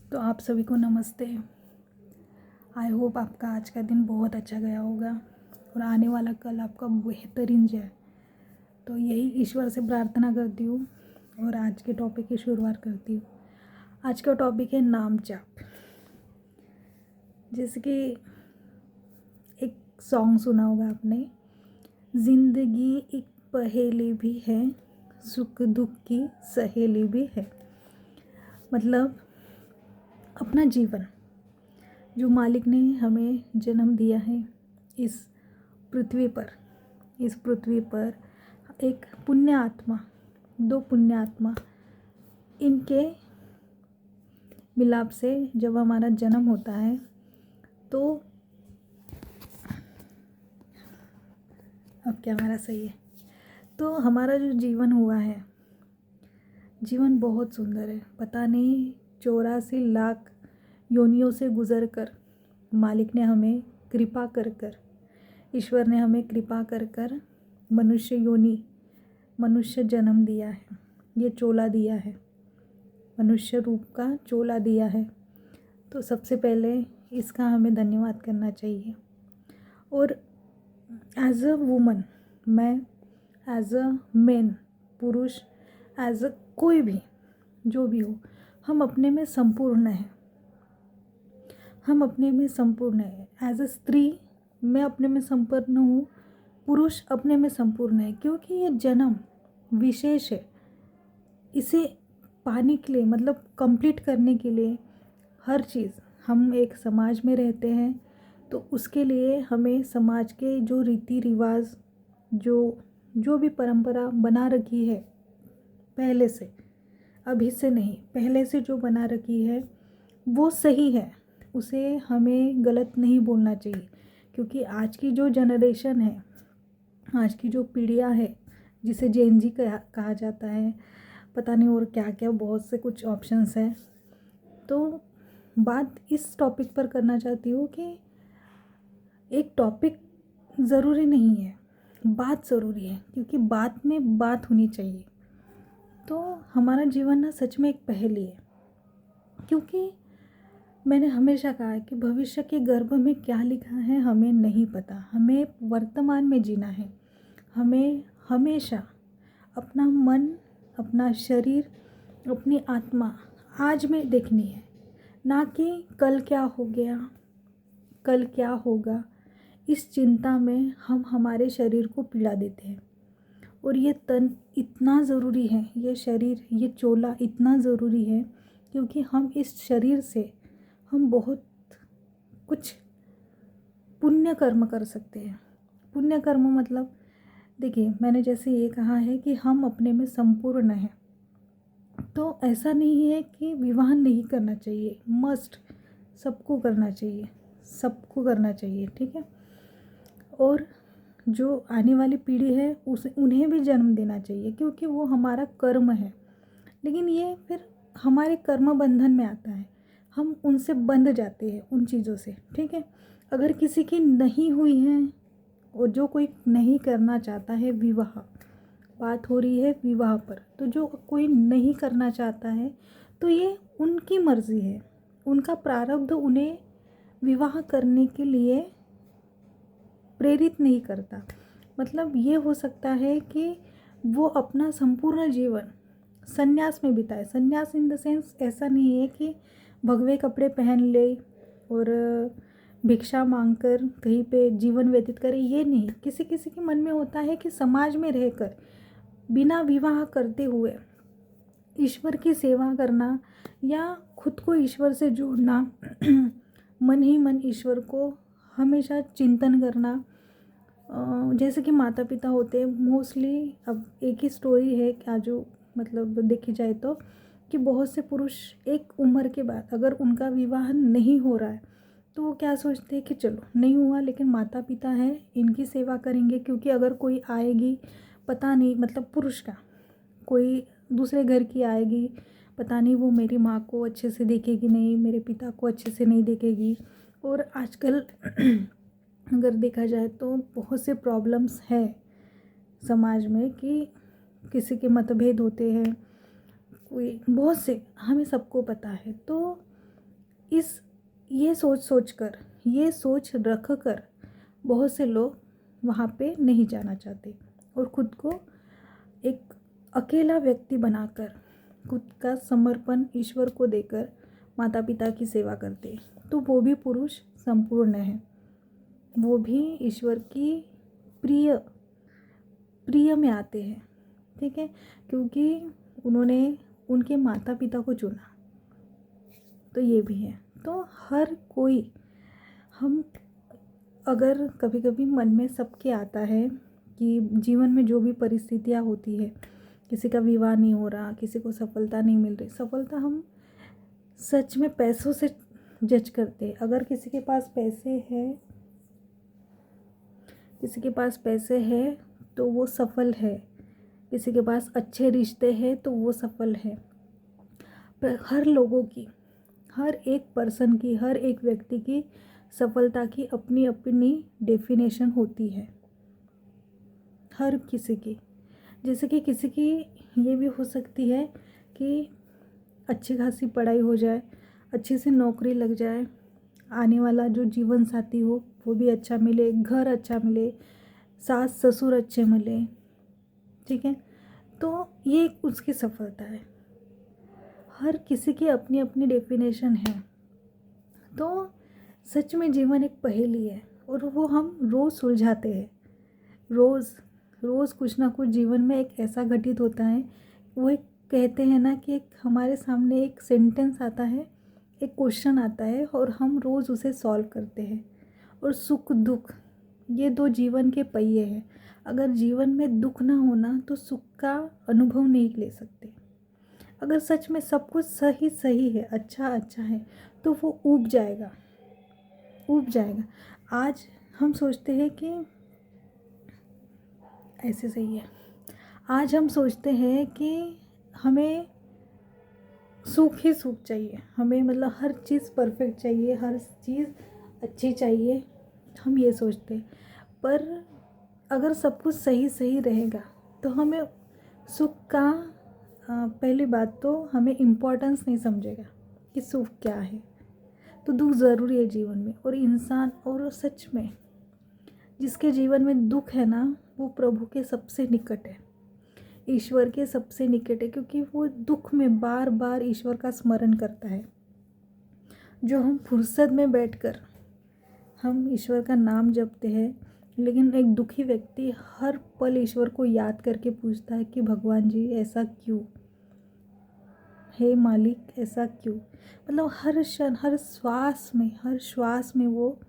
तो आप सभी को नमस्ते। आई होप आपका आज का दिन बहुत अच्छा गया होगा और आने वाला कल आपका बेहतरीन जाए। तो यही ईश्वर से प्रार्थना करती हूँ और आज के टॉपिक की शुरुआत करती हूँ। आज का टॉपिक है नाम जाप। जैसे कि एक सॉन्ग सुना होगा आपने, जिंदगी एक पहेली भी है, सुख दुख की सहेली भी है। मतलब अपना जीवन जो मालिक ने हमें जन्म दिया है इस पृथ्वी पर एक पुण्य आत्मा, दो पुण्य आत्मा, इनके मिलाप से जब हमारा जन्म होता है तो अब क्या हमारा सही है, तो हमारा जो जीवन हुआ है, जीवन बहुत सुंदर है। पता नहीं 84 लाख योनियों से गुजर कर मालिक ने हमें कृपा कर ईश्वर ने हमें कृपा कर मनुष्य जन्म दिया है, ये चोला दिया है, मनुष्य रूप का चोला दिया है। तो सबसे पहले इसका हमें धन्यवाद करना चाहिए। और एज अ वुमन, मैं एज अ मैन, पुरुष, एज अ कोई भी जो भी हो, हम अपने में संपूर्ण हैं। हम अपने में संपूर्ण है। एज अ स्त्री मैं अपने में संपूर्ण हूँ, पुरुष अपने में संपूर्ण है, क्योंकि ये जन्म विशेष है। इसे पाने के लिए, मतलब कंप्लीट करने के लिए हर चीज़, हम एक समाज में रहते हैं तो उसके लिए हमें समाज के जो रीति रिवाज, जो भी परंपरा बना रखी है पहले से, अभी से नहीं, पहले से जो बना रखी है वो सही है, उसे हमें गलत नहीं बोलना चाहिए। क्योंकि आज की जो जनरेशन है, आज की जो पीढ़ियाँ है, जिसे जेन जी कहा जाता है, पता नहीं और क्या क्या, बहुत से कुछ ऑप्शंस हैं। तो बात इस टॉपिक पर करना चाहती हूँ कि एक टॉपिक ज़रूरी नहीं है, बात ज़रूरी है, क्योंकि बात में बात होनी चाहिए। तो हमारा जीवन ना सच में एक पहेली है, क्योंकि मैंने हमेशा कहा है कि भविष्य के गर्भ में क्या लिखा है हमें नहीं पता। हमें वर्तमान में जीना है। हमें हमेशा अपना मन, अपना शरीर, अपनी आत्मा आज में देखनी है, ना कि कल क्या हो गया, कल क्या होगा। इस चिंता में हम हमारे शरीर को पीड़ा देते हैं। और ये तन इतना ज़रूरी है, ये शरीर, ये चोला इतना ज़रूरी है, क्योंकि हम इस शरीर से हम बहुत कुछ पुण्य कर्म कर सकते हैं। पुण्य कर्म मतलब, देखिए मैंने जैसे ये कहा है कि हम अपने में संपूर्ण हैं, तो ऐसा नहीं है कि विवाह नहीं करना चाहिए, मस्ट सबको करना चाहिए, सबको करना चाहिए, ठीक है। और जो आने वाली पीढ़ी है उन्हें भी जन्म देना चाहिए, क्योंकि वो हमारा कर्म है। लेकिन ये फिर हमारे कर्म बंधन में आता है, हम उनसे बंध जाते हैं, उन चीज़ों से, ठीक है। अगर किसी की नहीं हुई है और जो कोई नहीं करना चाहता है विवाह, बात हो रही है विवाह पर, तो जो कोई नहीं करना चाहता है तो ये उनकी मर्ज़ी है, उनका प्रारब्ध उन्हें विवाह करने के लिए प्रेरित नहीं करता। मतलब ये हो सकता है कि वो अपना संपूर्ण जीवन संन्यास में बिताए। संन्यास इन द सेंस ऐसा नहीं है कि भगवे कपड़े पहन ले और भिक्षा मांगकर कहीं पे जीवन व्यतीत करे, ये नहीं। किसी किसी के मन में होता है कि समाज में रहकर बिना विवाह करते हुए ईश्वर की सेवा करना या खुद को ईश्वर से जोड़ना मन ही मन ईश्वर को हमेशा चिंतन करना। जैसे कि माता पिता होते हैं मोस्टली, अब एक ही स्टोरी है क्या, जो मतलब देखी जाए तो, कि बहुत से पुरुष एक उम्र के बाद अगर उनका विवाह नहीं हो रहा है तो वो क्या सोचते हैं कि चलो नहीं हुआ, लेकिन माता पिता हैं, इनकी सेवा करेंगे, क्योंकि अगर कोई आएगी, पता नहीं, मतलब पुरुष का कोई दूसरे घर की आएगी, पता नहीं वो मेरी माँ को अच्छे से देखेगी नहीं, मेरे पिता को अच्छे से नहीं देखेगी। और आजकल अगर देखा जाए तो बहुत से प्रॉब्लम्स है समाज में कि किसी के मतभेद होते हैं, कोई बहुत से, हमें सबको पता है। तो इस ये सोच रख कर बहुत से लोग वहाँ पे नहीं जाना चाहते और ख़ुद को एक अकेला व्यक्ति बनाकर खुद का समर्पण ईश्वर को देकर माता पिता की सेवा करते, तो वो भी पुरुष संपूर्ण है, वो भी ईश्वर की प्रिय में आते हैं। ठीक है, क्योंकि उन्होंने उनके माता पिता को चुना, तो ये भी है। तो हर कोई, हम अगर कभी कभी मन में सबके आता है कि जीवन में जो भी परिस्थितियाँ होती है, किसी का विवाह नहीं हो रहा, किसी को सफलता नहीं मिल रही, सफलता हम सच में पैसों से जज करते। अगर किसी के पास पैसे है तो वो सफल है, किसी के पास अच्छे रिश्ते हैं तो वो सफल है। पर हर लोगों की, हर एक पर्सन की, हर एक व्यक्ति की सफलता की अपनी अपनी डेफिनेशन होती है, हर किसी की। जैसे कि किसी की ये भी हो सकती है कि अच्छी खासी पढ़ाई हो जाए, अच्छी सी नौकरी लग जाए, आने वाला जो जीवन साथी हो वो भी अच्छा मिले, घर अच्छा मिले, सास ससुर अच्छे मिले। ठीक है, तो ये उसकी सफलता है। हर किसी की अपनी अपनी डेफिनेशन है। तो सच में जीवन एक पहेली है और वो हम रोज़ सुलझाते हैं। रोज़ कुछ ना कुछ जीवन में एक ऐसा घटित होता है, वो एक कहते हैं ना कि एक हमारे सामने एक सेंटेंस आता है, एक क्वेश्चन आता है और हम रोज़ उसे सॉल्व करते हैं। और सुख दुख ये दो जीवन के पहिए हैं। अगर जीवन में दुख ना होना तो सुख का अनुभव नहीं ले सकते। अगर सच में सब कुछ सही है, अच्छा है, तो वो ऊब जाएगा। आज हम सोचते हैं कि ऐसे सही है, आज हम सोचते हैं कि हमें सुख ही सुख चाहिए, हमें मतलब हर चीज़ परफेक्ट चाहिए, हर चीज़ अच्छी चाहिए, हम ये सोचते हैं। पर अगर सब कुछ सही रहेगा तो हमें सुख का पहली बात तो हमें इम्पोर्टेंस नहीं समझेगा कि सुख क्या है। तो दुख ज़रूरी है जीवन में, और इंसान, और सच में जिसके जीवन में दुख है ना, वो प्रभु के सबसे निकट है, ईश्वर के सबसे निकट है, क्योंकि वो दुख में बार बार ईश्वर का स्मरण करता है। जो हम फुर्सत में बैठकर हम ईश्वर का नाम जपते हैं, लेकिन एक दुखी व्यक्ति हर पल ईश्वर को याद करके पूछता है कि भगवान जी ऐसा क्यों, हे मालिक ऐसा क्यों। मतलब हर क्षण, हर श्वास में वो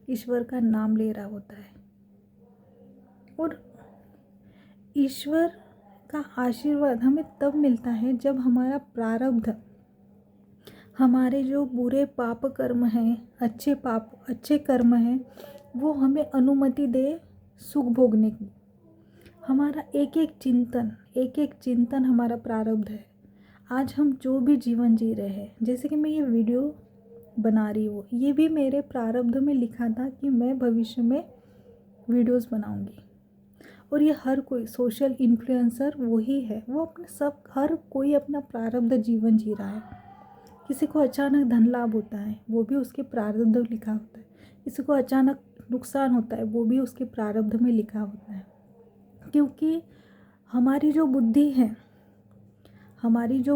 ईश्वर का नाम ले रहा होता है। और ईश्वर का आशीर्वाद हमें तब मिलता है जब हमारा प्रारब्ध, हमारे जो बुरे पाप कर्म हैं, अच्छे कर्म हैं, वो हमें अनुमति दे सुख भोगने की। हमारा एक एक चिंतन हमारा प्रारब्ध है। आज हम जो भी जीवन जी रहे हैं, जैसे कि मैं ये वीडियो बना रही हूँ, ये भी मेरे प्रारब्ध में लिखा था कि मैं भविष्य में वीडियोस बनाऊंगी। और ये हर कोई सोशल इन्फ्लुएंसर वही है, वो हर कोई अपना प्रारब्ध जीवन जी रहा है। किसी को अचानक धन लाभ होता है, वो भी उसके प्रारब्ध में लिखा होता है। किसी को अचानक नुकसान होता है, वो भी उसके प्रारब्ध में लिखा होता है। क्योंकि हमारी जो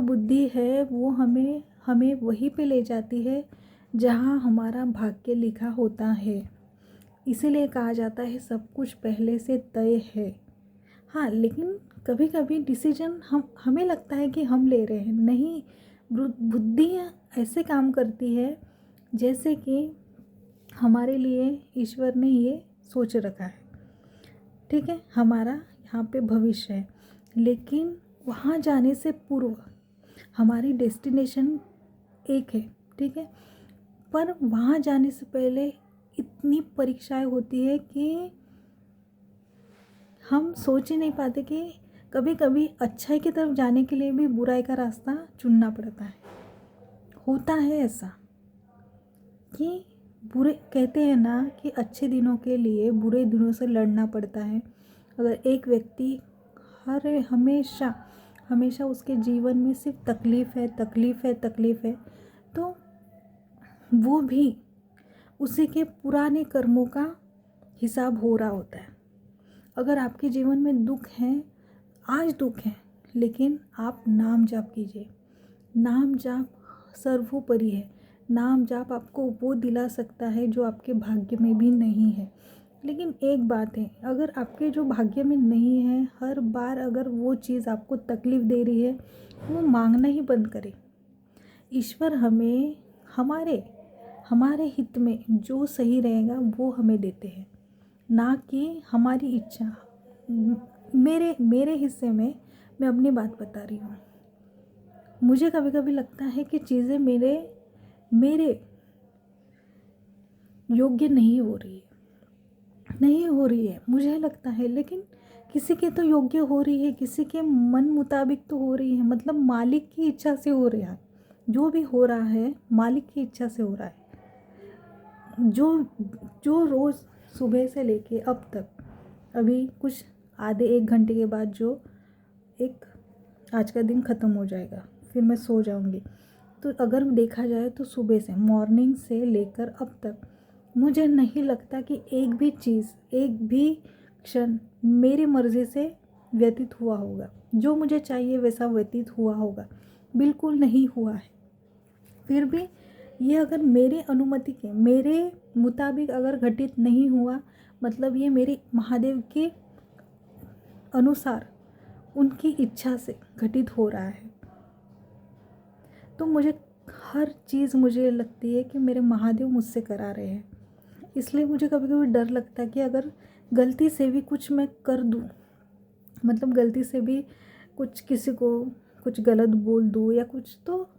बुद्धि है वो हमें वहीं पे ले जाती है जहाँ हमारा भाग्य लिखा होता है। इसीलिए कहा जाता है सब कुछ पहले से तय है। हाँ, लेकिन कभी कभी डिसीजन हमें लगता है कि हम ले रहे हैं, नहीं। बुद्धि ऐसे काम करती है जैसे कि हमारे लिए ईश्वर ने ये सोच रखा है। ठीक है, हमारा यहाँ पे भविष्य है, लेकिन वहाँ जाने से पूर्व हमारी डेस्टिनेशन एक है। ठीक है, पर वहाँ जाने से पहले इतनी परीक्षाएं होती है कि हम सोच ही नहीं पाते कि कभी कभी अच्छाई की तरफ जाने के लिए भी बुराई का रास्ता चुनना पड़ता है। होता है ऐसा कि बुरे, कहते हैं ना कि अच्छे दिनों के लिए बुरे दिनों से लड़ना पड़ता है। अगर एक व्यक्ति हमेशा उसके जीवन में सिर्फ तकलीफ़ है, तो वो भी उसी के पुराने कर्मों का हिसाब हो रहा होता है। अगर आपके जीवन में दुख है, आज दुख है, लेकिन आप नाम जाप कीजिए। नाम जाप सर्वोपरि है। नाम जाप आपको वो दिला सकता है जो आपके भाग्य में भी नहीं है। लेकिन एक बात है, अगर आपके जो भाग्य में नहीं है, हर बार अगर वो चीज़ आपको तकलीफ़ दे रही है, वो मांगना ही बंद करें। ईश्वर हमें हमारे हमारे हित में जो सही रहेगा वो हमें देते हैं, ना कि हमारी इच्छा। मेरे मेरे हिस्से में मैं अपनी बात बता रही हूँ। मुझे कभी कभी लगता है कि चीज़ें मेरे मेरे योग्य नहीं हो रही है मुझे लगता है, लेकिन किसी के तो योग्य हो रही है, किसी के मन मुताबिक तो हो रही है। मतलब मालिक की इच्छा से हो रहा है। जो भी हो रहा है मालिक की इच्छा से हो रहा है। जो जो रोज़ सुबह से लेके अब तक, अभी कुछ आधे एक घंटे के बाद जो एक आज का दिन ख़त्म हो जाएगा, फिर मैं सो जाऊंगी। तो अगर देखा जाए तो सुबह से, मॉर्निंग से लेकर अब तक मुझे नहीं लगता कि एक भी चीज़, एक भी क्षण मेरी मर्ज़ी से व्यतीत हुआ होगा। जो मुझे चाहिए वैसा व्यतीत हुआ होगा, बिल्कुल नहीं हुआ है। फिर भी ये अगर मेरी अनुमति के, मेरे मुताबिक अगर घटित नहीं हुआ, मतलब ये मेरे महादेव के अनुसार, उनकी इच्छा से घटित हो रहा है। तो मुझे हर चीज़ मुझे लगती है कि मेरे महादेव मुझसे करा रहे हैं। इसलिए मुझे कभी कभी डर लगता है कि अगर गलती से भी कुछ मैं कर दूँ, मतलब गलती से भी कुछ किसी को कुछ गलत बोल दूँ या कुछ, तो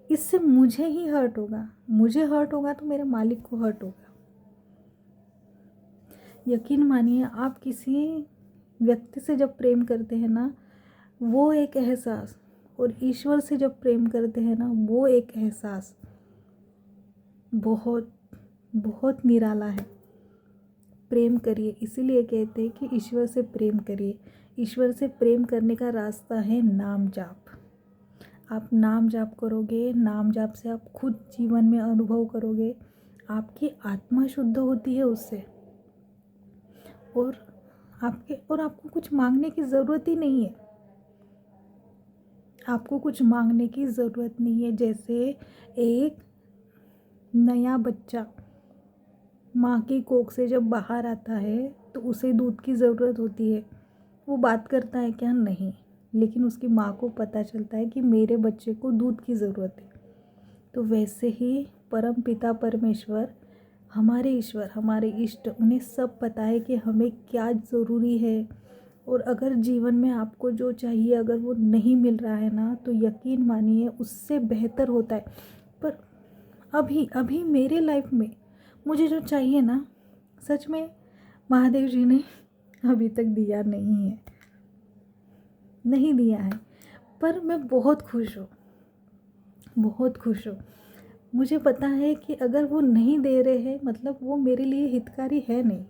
इससे मुझे ही हर्ट होगा। मुझे हर्ट होगा तो मेरे मालिक को हर्ट होगा। यकीन मानिए, आप किसी व्यक्ति से जब प्रेम करते हैं ना, वो एक एहसास, और ईश्वर से जब प्रेम करते हैं ना, वो एक एहसास बहुत बहुत निराला है। प्रेम करिए, इसीलिए कहते हैं कि ईश्वर से प्रेम करिए। ईश्वर से प्रेम करने का रास्ता है नाम जाप। आप नाम जाप करोगे, नाम जाप से आप खुद जीवन में अनुभव करोगे, आपकी आत्मा शुद्ध होती है उससे। और आपको कुछ मांगने की ज़रूरत ही नहीं है। आपको कुछ मांगने की ज़रूरत नहीं है। जैसे एक नया बच्चा माँ की कोख से जब बाहर आता है तो उसे दूध की ज़रूरत होती है। वो बात करता है क्या? नहीं, लेकिन उसकी माँ को पता चलता है कि मेरे बच्चे को दूध की ज़रूरत है। तो वैसे ही परम पिता परमेश्वर, हमारे ईश्वर, हमारे इष्ट, उन्हें सब पता है कि हमें क्या ज़रूरी है। और अगर जीवन में आपको जो चाहिए अगर वो नहीं मिल रहा है ना, तो यकीन मानिए उससे बेहतर होता है। पर अभी अभी मेरे लाइफ में मुझे जो चाहिए ना, सच में महादेव जी ने अभी तक दिया नहीं दिया है। पर मैं बहुत खुश हूँ, बहुत खुश हूँ। मुझे पता है कि अगर वो नहीं दे रहे हैं, मतलब वो मेरे लिए हितकारी है नहीं,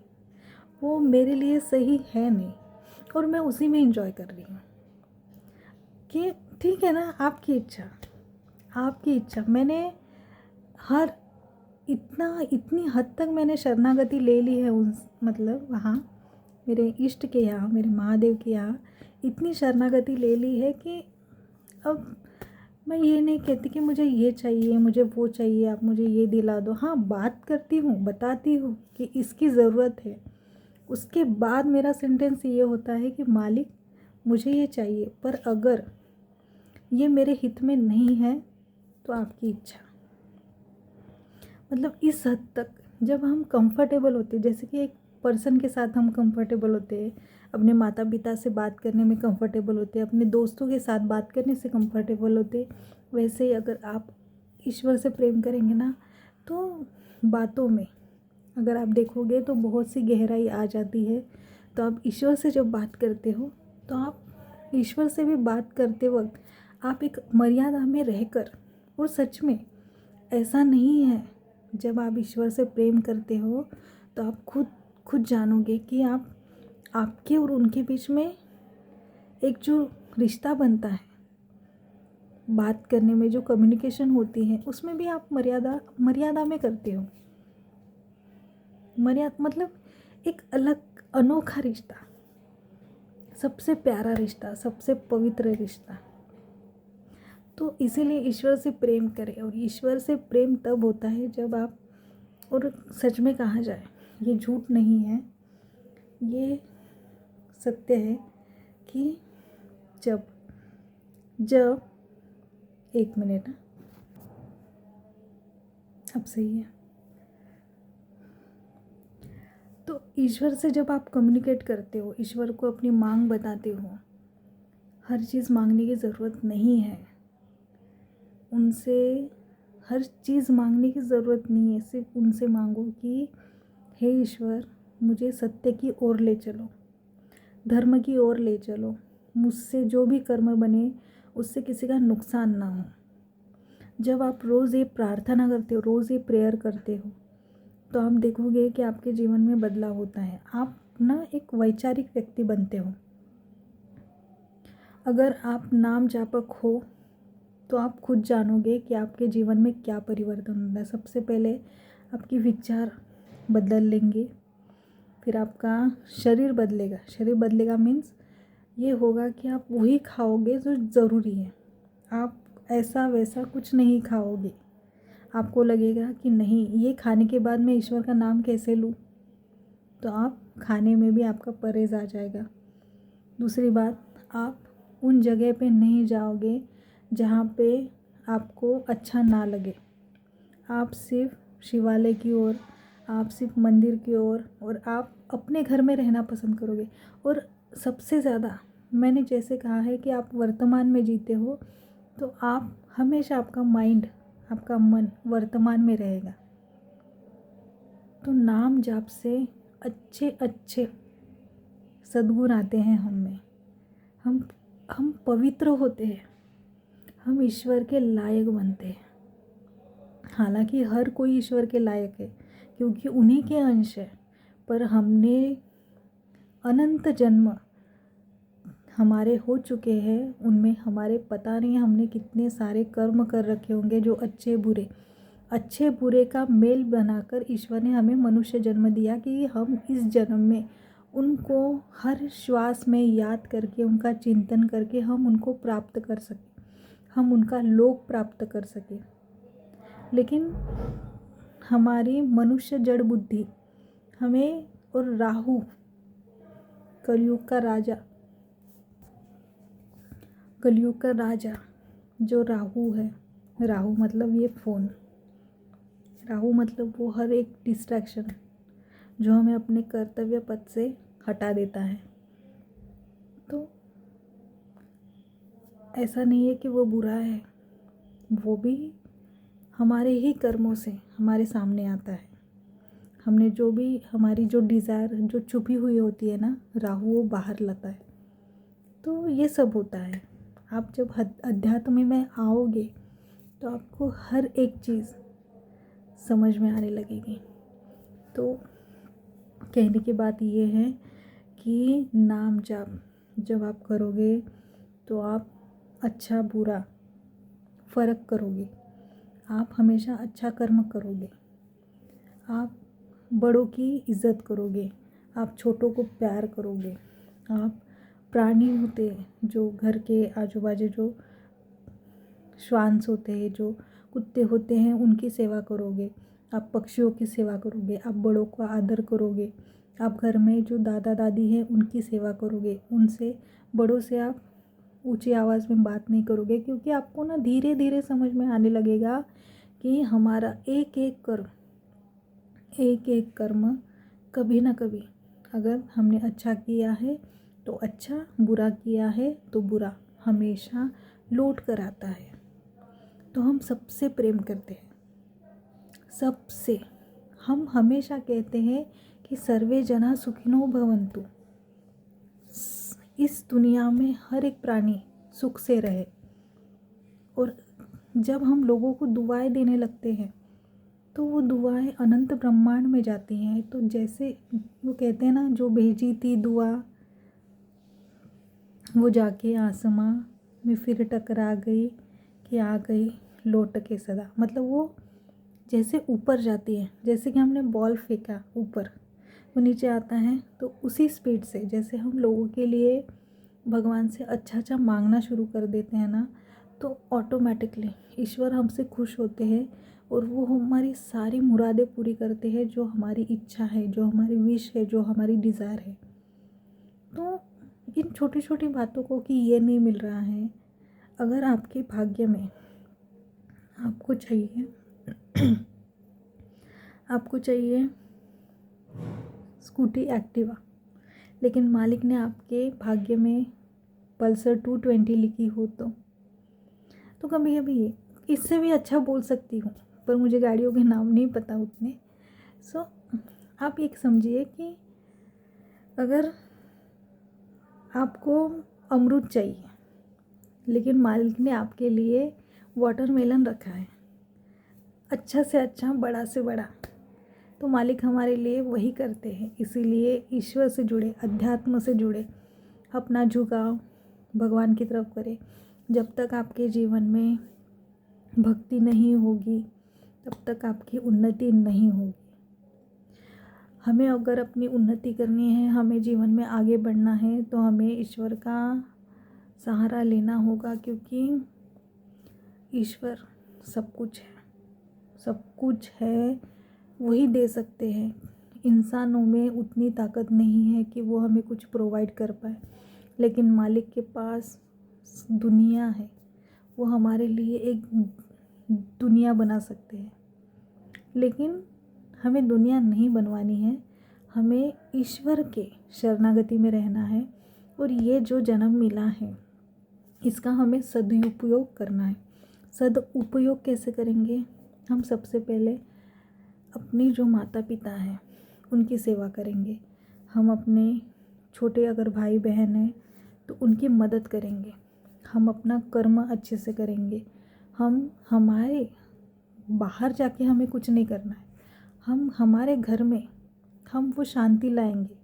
वो मेरे लिए सही है नहीं, और मैं उसी में इंजॉय कर रही हूँ कि ठीक है ना, आपकी इच्छा, आपकी इच्छा। मैंने हर इतनी हद तक मैंने शरणागति ले ली है उस, मतलब वहाँ मेरे इष्ट के यहाँ, मेरे महादेव के यहाँ इतनी शरणागति ले ली है कि अब मैं ये नहीं कहती कि मुझे ये चाहिए, मुझे वो चाहिए, आप मुझे ये दिला दो। हाँ, बात करती हूँ, बताती हूँ कि इसकी ज़रूरत है। उसके बाद मेरा सेंटेंस ये होता है कि मालिक मुझे ये चाहिए, पर अगर ये मेरे हित में नहीं है तो आपकी इच्छा। मतलब इस हद तक जब हम कंफर्टेबल होते हैं, जैसे कि एक पर्सन के साथ हम कंफर्टेबल होते हैं, अपने माता पिता से बात करने में कंफर्टेबल होते हैं, अपने दोस्तों के साथ बात करने से कंफर्टेबल होते हैं, वैसे ही अगर आप ईश्वर से प्रेम करेंगे ना, तो बातों में अगर आप देखोगे तो बहुत सी गहराई आ जाती है। तो आप ईश्वर से जब बात करते हो, तो आप ईश्वर से भी बात करते वक्त आप एक मर्यादा में रहकर, और सच में ऐसा नहीं है, जब आप ईश्वर से प्रेम करते हो तो आप खुद जानोगे कि आपके और उनके बीच में एक जो रिश्ता बनता है, बात करने में जो कम्युनिकेशन होती है उसमें भी आप मर्यादा में करते हो। मर्यादा मतलब एक अलग अनोखा रिश्ता, सबसे प्यारा रिश्ता, सबसे पवित्र रिश्ता। तो इसीलिए ईश्वर से प्रेम करें। और ईश्वर से प्रेम तब होता है जब आप, और सच में कहा जाए, ये झूठ नहीं है, ये सत्य है कि जब जब एक मिनट, अब सही है। तो ईश्वर से जब आप कम्युनिकेट करते हो, ईश्वर को अपनी मांग बताते हो, हर चीज़ मांगने की ज़रूरत नहीं है, उनसे हर चीज़ मांगने की ज़रूरत नहीं है। सिर्फ उनसे मांगो कि हे ईश्वर, मुझे सत्य की ओर ले चलो, धर्म की ओर ले चलो, मुझसे जो भी कर्म बने उससे किसी का नुकसान ना हो। जब आप रोज़ ये प्रार्थना करते हो, रोज़ ये प्रेयर करते हो, तो आप देखोगे कि आपके जीवन में बदलाव होता है। आप ना एक वैचारिक व्यक्ति बनते हो। अगर आप नाम जापक हो तो आप खुद जानोगे कि आपके जीवन में क्या परिवर्तन होता है। सबसे पहले आपकी विचार बदल लेंगे, फिर आपका शरीर बदलेगा। शरीर बदलेगा मीन्स ये होगा कि आप वही खाओगे जो ज़रूरी है, आप ऐसा वैसा कुछ नहीं खाओगे। आपको लगेगा कि नहीं, ये खाने के बाद मैं ईश्वर का नाम कैसे लूँ, तो आप खाने में भी आपका परहेज़ आ जाएगा। दूसरी बात, आप उन जगह पे नहीं जाओगे जहाँ पे आपको अच्छा ना लगे। आप सिर्फ शिवालय की ओर, आप सिर्फ मंदिर की ओर, और आप अपने घर में रहना पसंद करोगे। और सबसे ज़्यादा मैंने जैसे कहा है कि आप वर्तमान में जीते हो, तो आप हमेशा, आपका माइंड, आपका मन वर्तमान में रहेगा। तो नाम जाप से अच्छे अच्छे सद्गुण आते हैं हम में। हम पवित्र होते हैं, हम ईश्वर के लायक बनते हैं। हालांकि हर कोई ईश्वर के लायक है क्योंकि उन्हीं के अंश है, पर हमने अनंत जन्म हमारे हो चुके हैं, उनमें हमारे पता नहीं हमने कितने सारे कर्म कर रखे होंगे, जो अच्छे बुरे का मेल बनाकर ईश्वर ने हमें मनुष्य जन्म दिया कि हम इस जन्म में उनको हर श्वास में याद करके, उनका चिंतन करके हम उनको प्राप्त कर सकें, हम उनका लोक प्राप्त कर सकें। लेकिन हमारी मनुष्य जड़ बुद्धि हमें, और राहु, कलयुग का राजा जो राहु है, राहु मतलब ये फ़ोन, राहु मतलब वो हर एक डिस्ट्रैक्शन जो हमें अपने कर्तव्य पथ से हटा देता है। तो ऐसा नहीं है कि वो बुरा है, वो भी हमारे ही कर्मों से हमारे सामने आता है। हमने जो भी, हमारी जो डिज़ायर जो छुपी हुई होती है ना, राहु वो बाहर लाता है। तो ये सब होता है। आप जब अध्यात्म में आओगे तो आपको हर एक चीज़ समझ में आने लगेगी। तो कहने की बात ये है कि नाम जाप जब आप करोगे तो आप अच्छा बुरा फ़र्क करोगे, आप हमेशा अच्छा कर्म करोगे, आप बड़ों की इज़्ज़त करोगे, आप छोटों को प्यार करोगे, आप प्राणी होते हैं जो घर के आजू बाजू जो श्वांस होते हैं, जो कुत्ते होते हैं, उनकी सेवा करोगे, आप पक्षियों की सेवा करोगे, आप बड़ों का आदर करोगे, आप घर में जो दादा दादी हैं उनकी सेवा करोगे, उनसे, बड़ों से आप ऊंची आवाज़ में बात नहीं करोगे, क्योंकि आपको ना धीरे धीरे समझ में आने लगेगा कि हमारा एक एक कर्म कभी ना कभी, अगर हमने अच्छा किया है तो अच्छा, बुरा किया है तो बुरा, हमेशा लौट कर आता है। तो हम सबसे प्रेम करते हैं, सबसे। हम हमेशा कहते हैं कि सर्वे जना सुखिनो भवन्तु, इस दुनिया में हर एक प्राणी सुख से रहे। और जब हम लोगों को दुआएं देने लगते हैं तो वो दुआएं अनंत ब्रह्मांड में जाती हैं। तो जैसे वो कहते हैं ना, जो भेजी थी दुआ वो जाके आसमां में फिर टकरा गई, कि आ गई लौट के सदा, मतलब वो जैसे ऊपर जाती है, जैसे कि हमने बॉल फेंका ऊपर, वो नीचे आता है, तो उसी स्पीड से जैसे हम लोगों के लिए भगवान से अच्छा अच्छा मांगना शुरू कर देते हैं ना, तो ऑटोमेटिकली ईश्वर हमसे खुश होते हैं और वो हमारी सारी मुरादें पूरी करते हैं, जो हमारी इच्छा है, जो हमारी विश है, जो हमारी डिज़ायर है। तो इन छोटी छोटी बातों को कि ये नहीं मिल रहा है, अगर आपके भाग्य में आपको चाहिए आपको चाहिए स्कूटी एक्टिवा, लेकिन मालिक ने आपके भाग्य में पल्सर 220 लिखी हो, तो कभी कभी इससे भी अच्छा बोल सकती हूँ, पर मुझे गाड़ियों के नाम नहीं पता उतने। सो आप एक समझिए कि अगर आपको अमरूद चाहिए, लेकिन मालिक ने आपके लिए वाटरमेलन रखा है, अच्छा से अच्छा, बड़ा से बड़ा, तो मालिक हमारे लिए वही करते हैं। इसीलिए ईश्वर से जुड़े, अध्यात्म से जुड़े, अपना झुकाव भगवान की तरफ करें। जब तक आपके जीवन में भक्ति नहीं होगी, तब तक आपकी उन्नति नहीं होगी। हमें अगर अपनी उन्नति करनी है, हमें जीवन में आगे बढ़ना है, तो हमें ईश्वर का सहारा लेना होगा, क्योंकि ईश्वर सब कुछ है, सब कुछ है, वही दे सकते हैं। इंसानों में उतनी ताकत नहीं है कि वो हमें कुछ प्रोवाइड कर पाए, लेकिन मालिक के पास दुनिया है, वो हमारे लिए एक दुनिया बना सकते हैं। लेकिन हमें दुनिया नहीं बनवानी है, हमें ईश्वर के शरणागति में रहना है, और ये जो जन्म मिला है इसका हमें सदुपयोग करना है। सदुपयोग कैसे करेंगे? हम सबसे पहले अपनी जो माता पिता हैं उनकी सेवा करेंगे, हम अपने छोटे अगर भाई बहन हैं तो उनकी मदद करेंगे, हम अपना कर्म अच्छे से करेंगे। हमारे बाहर जाके हमें कुछ नहीं करना है, हम हमारे घर में हम वो शांति लाएंगे,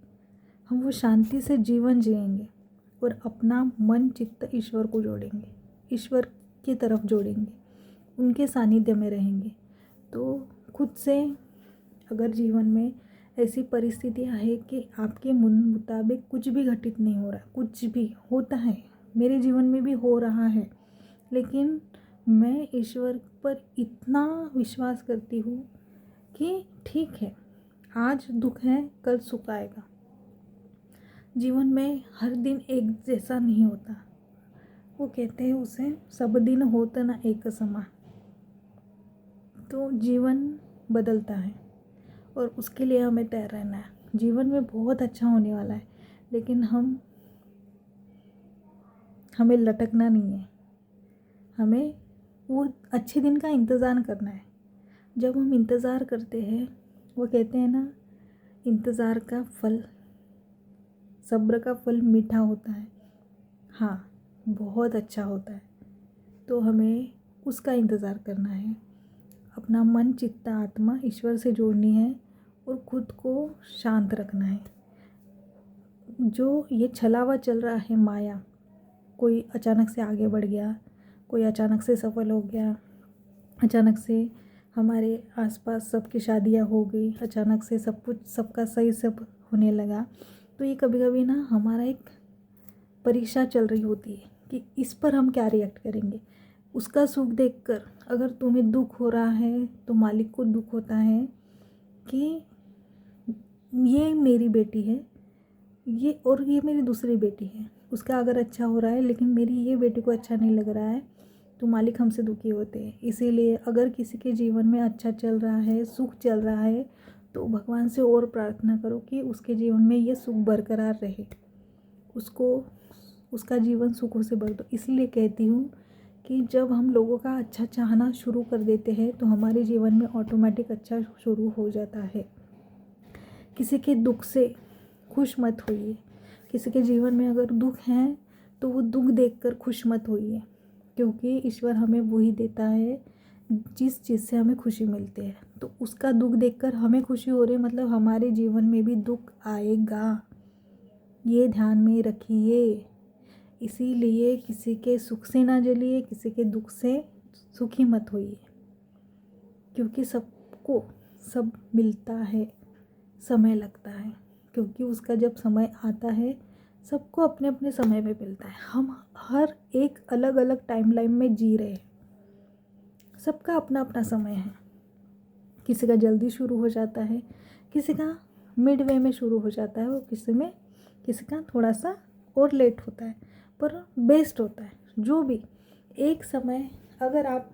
हम वो शांति से जीवन जिएंगे और अपना मन चित्त ईश्वर को जोड़ेंगे, ईश्वर की तरफ जोड़ेंगे, उनके सानिध्य में रहेंगे। तो खुद से अगर जीवन में ऐसी परिस्थितियाँ है कि आपके मन मुताबिक कुछ भी घटित नहीं हो रहा, कुछ भी होता है, मेरे जीवन में भी हो रहा है, लेकिन मैं ईश्वर पर इतना विश्वास करती हूँ कि ठीक है, आज दुख है, कल सुख आएगा। जीवन में हर दिन एक जैसा नहीं होता, वो कहते हैं उसे सब दिन होता ना एक समान। तो जीवन बदलता है और उसके लिए हमें तैयार रहना है। जीवन में बहुत अच्छा होने वाला है, लेकिन हमें लटकना नहीं है, हमें वो अच्छे दिन का इंतज़ार करना है। जब हम इंतज़ार करते हैं, वो कहते हैं ना, इंतज़ार का फल, सब्र का फल मीठा होता है। हाँ, बहुत अच्छा होता है। तो हमें उसका इंतज़ार करना है, अपना मन चित्त आत्मा ईश्वर से जोड़नी है और खुद को शांत रखना है। जो ये छलावा चल रहा है माया, कोई अचानक से आगे बढ़ गया, कोई अचानक से सफल हो गया, अचानक से हमारे आसपास सबकी शादियां हो गई, अचानक से सब कुछ सबका सही सब होने लगा, तो ये कभी कभी ना हमारा एक परीक्षा चल रही होती है कि इस पर हम क्या रिएक्ट करेंगे। उसका सुख देखकर अगर तुम्हें दुख हो रहा है, तो मालिक को दुख होता है कि ये मेरी बेटी है, ये मेरी दूसरी बेटी है, उसका अगर अच्छा हो रहा है लेकिन मेरी ये बेटी को अच्छा नहीं लग रहा है, तो मालिक हमसे दुखी होते हैं। इसीलिए अगर किसी के जीवन में अच्छा चल रहा है, सुख चल रहा है, तो भगवान से और प्रार्थना करो कि उसके जीवन में ये सुख बरकरार रहे, उसका जीवन सुखों से भर दो। इसलिए कहती हूँ कि जब हम लोगों का अच्छा चाहना शुरू कर देते हैं, तो हमारे जीवन में ऑटोमेटिक अच्छा शुरू हो जाता है। किसी के दुख से खुश मत होइए, किसी के जीवन में अगर दुख है तो वो दुख देखकर खुश मत होइए, क्योंकि ईश्वर हमें वही देता है जिस चीज़ से हमें खुशी मिलती है। तो उसका दुख देखकर हमें खुशी हो रही है, मतलब हमारे जीवन में भी दुख आएगा, ये ध्यान में रखिए। इसीलिए किसी के सुख से ना जलिए, किसी के दुख से सुखी मत होइए, क्योंकि सबको सब मिलता है, समय लगता है, क्योंकि उसका जब समय आता है सबको अपने अपने समय पे मिलता है। हम हर एक अलग अलग टाइमलाइन में जी रहे हैं, सबका अपना अपना समय है। किसी का जल्दी शुरू हो जाता है, किसी का मिड वे में शुरू हो जाता है, और किसी का थोड़ा सा और लेट होता है, पर बेस्ट होता है जो भी। एक समय अगर आप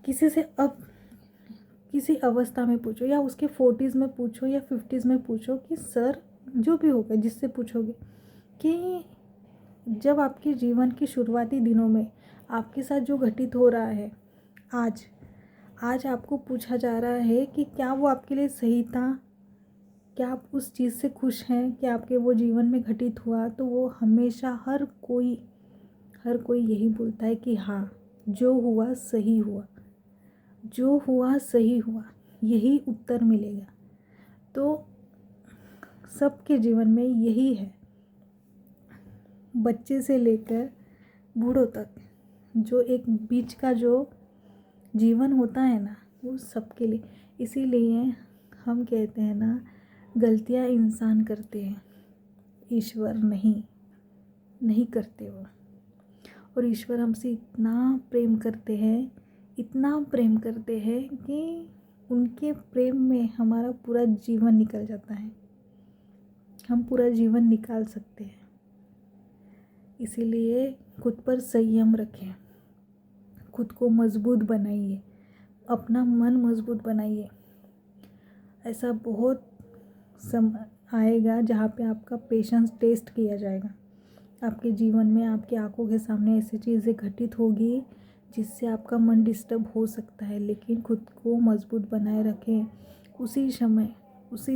किसी से अब किसी अवस्था में पूछो, या उसके 40s में पूछो या 50s में पूछो कि सर, जो भी होगा जिससे पूछोगे कि जब आपके जीवन के शुरुआती दिनों में आपके साथ जो घटित हो रहा है, आज आपको पूछा जा रहा है कि क्या वो आपके लिए सही था, क्या आप उस चीज़ से खुश हैं, क्या आपके वो जीवन में घटित हुआ, तो वो हमेशा हर कोई यही बोलता है कि हाँ, जो हुआ सही हुआ, जो हुआ सही हुआ, यही उत्तर मिलेगा। तो सबके जीवन में यही है, बच्चे से लेकर बूढ़ों तक, जो एक बीच का जो जीवन होता है ना, वो सबके लिए। इसीलिए हम कहते हैं ना, गलतियाँ इंसान करते हैं, ईश्वर नहीं करते वो। और ईश्वर हमसे इतना प्रेम करते हैं, इतना प्रेम करते हैं कि उनके प्रेम में हमारा पूरा जीवन निकल जाता है, हम पूरा जीवन निकाल सकते हैं। इसीलिए खुद पर संयम रखें, खुद को मजबूत बनाइए, अपना मन मजबूत बनाइए। ऐसा बहुत समय आएगा जहाँ पे आपका पेशेंस टेस्ट किया जाएगा। आपके जीवन में आपकी आंखों के सामने ऐसी चीज़ें घटित होगी जिससे आपका मन डिस्टर्ब हो सकता है, लेकिन खुद को मजबूत बनाए रखें। उसी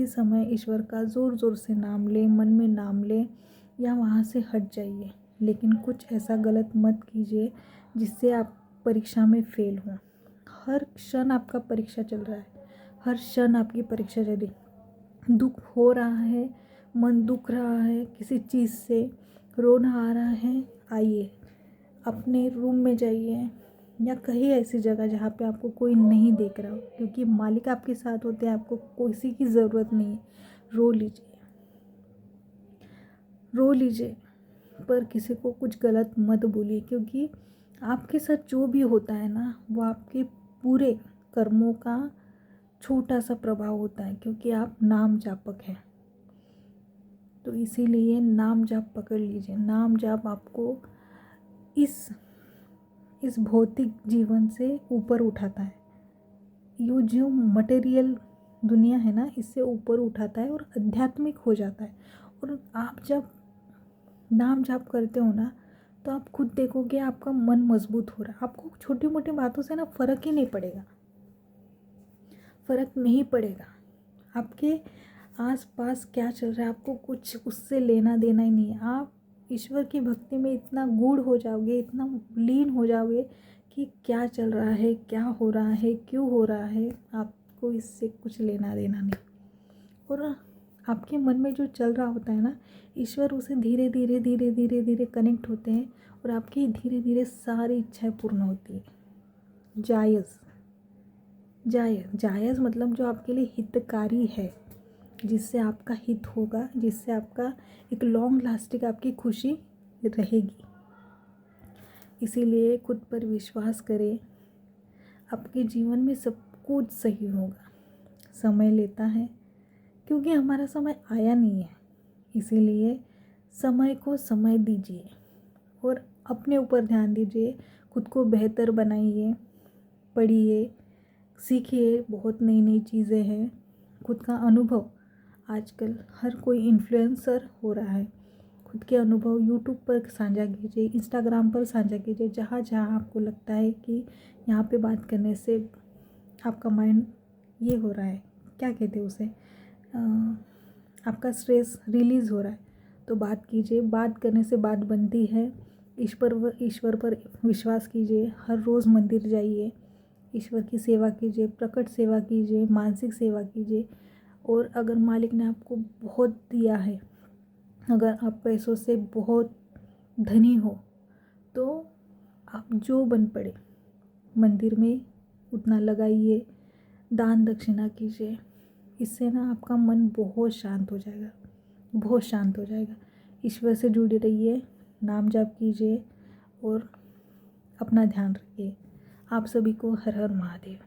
समय ईश्वर का ज़ोर से नाम लें, मन में नाम लें, या वहाँ से हट जाइए। लेकिन कुछ ऐसा गलत मत कीजिए जिससे आप परीक्षा में फेल हों। हर क्षण आपका परीक्षा चल रहा है, हर क्षण आपकी परीक्षा चल रही। दुख हो रहा है, मन दुख रहा है किसी चीज़ से, रोना आ रहा है, आइए अपने रूम में जाइए, या कहीं ऐसी जगह जहाँ पे आपको कोई नहीं देख रहा हो, क्योंकि मालिक आपके साथ होते हैं, आपको किसी की ज़रूरत नहीं है। रो लीजिए, पर किसी को कुछ गलत मत बोलिए, क्योंकि आपके साथ जो भी होता है ना, वो आपके पूरे कर्मों का छोटा सा प्रभाव होता है, क्योंकि आप नाम जापक हैं। तो इसीलिए नाम जाप पकड़ लीजिए। नाम जाप आपको इस भौतिक जीवन से ऊपर उठाता है, ये जो मटेरियल दुनिया है ना, इससे ऊपर उठाता है और आध्यात्मिक हो जाता है। और आप जब नाम जाप करते हो ना, तो आप खुद देखोगे आपका मन मजबूत हो रहा है। आपको छोटी मोटी बातों से ना फ़र्क ही नहीं पड़ेगा, फ़र्क नहीं पड़ेगा। आपके आसपास क्या चल रहा है, आपको कुछ उससे लेना देना ही नहीं है। आप ईश्वर की भक्ति में इतना गूढ़ हो जाओगे, इतना लीन हो जाओगे कि क्या चल रहा है, क्या हो रहा है, क्यों हो रहा है, आपको इससे कुछ लेना देना नहीं। और आपके मन में जो चल रहा होता है ना, ईश्वर उसे धीरे धीरे कनेक्ट होते हैं, और आपकी धीरे धीरे सारी इच्छाएं पूर्ण होती है। जायज़ मतलब जो आपके लिए हितकारी है, जिससे आपका हित होगा, जिससे आपका एक लॉन्ग लास्टिंग आपकी खुशी रहेगी। इसीलिए खुद पर विश्वास करें, आपके जीवन में सब कुछ सही होगा। समय लेता है, क्योंकि हमारा समय आया नहीं है, इसीलिए समय को समय दीजिए और अपने ऊपर ध्यान दीजिए। खुद को बेहतर बनाइए, पढ़िए, सीखिए, बहुत नई नई चीज़ें हैं। खुद का अनुभव, आजकल हर कोई इन्फ्लुएंसर हो रहा है। खुद के अनुभव यूट्यूब पर साझा कीजिए, इंस्टाग्राम पर साझा कीजिए, जहाँ जहाँ आपको लगता है कि यहाँ पे बात करने से आपका माइंड ये हो रहा है, क्या कहते हैं उसे, आपका स्ट्रेस रिलीज़ हो रहा है, तो बात कीजिए। बात करने से बात बनती है। ईश्वर पर विश्वास कीजिए, हर रोज़ मंदिर जाइए, ईश्वर की सेवा कीजिए, प्रकट सेवा कीजिए, मानसिक सेवा कीजिए। और अगर मालिक ने आपको बहुत दिया है, अगर आप पैसों से बहुत धनी हो, तो आप जो बन पड़े, मंदिर में उतना लगाइए, दान दक्षिणा कीजिए। इससे ना आपका मन बहुत शांत हो जाएगा, बहुत शांत हो जाएगा। ईश्वर से जुड़े रहिए, नाम जाप कीजिए और अपना ध्यान रखिए। आप सभी को हर हर महादेव।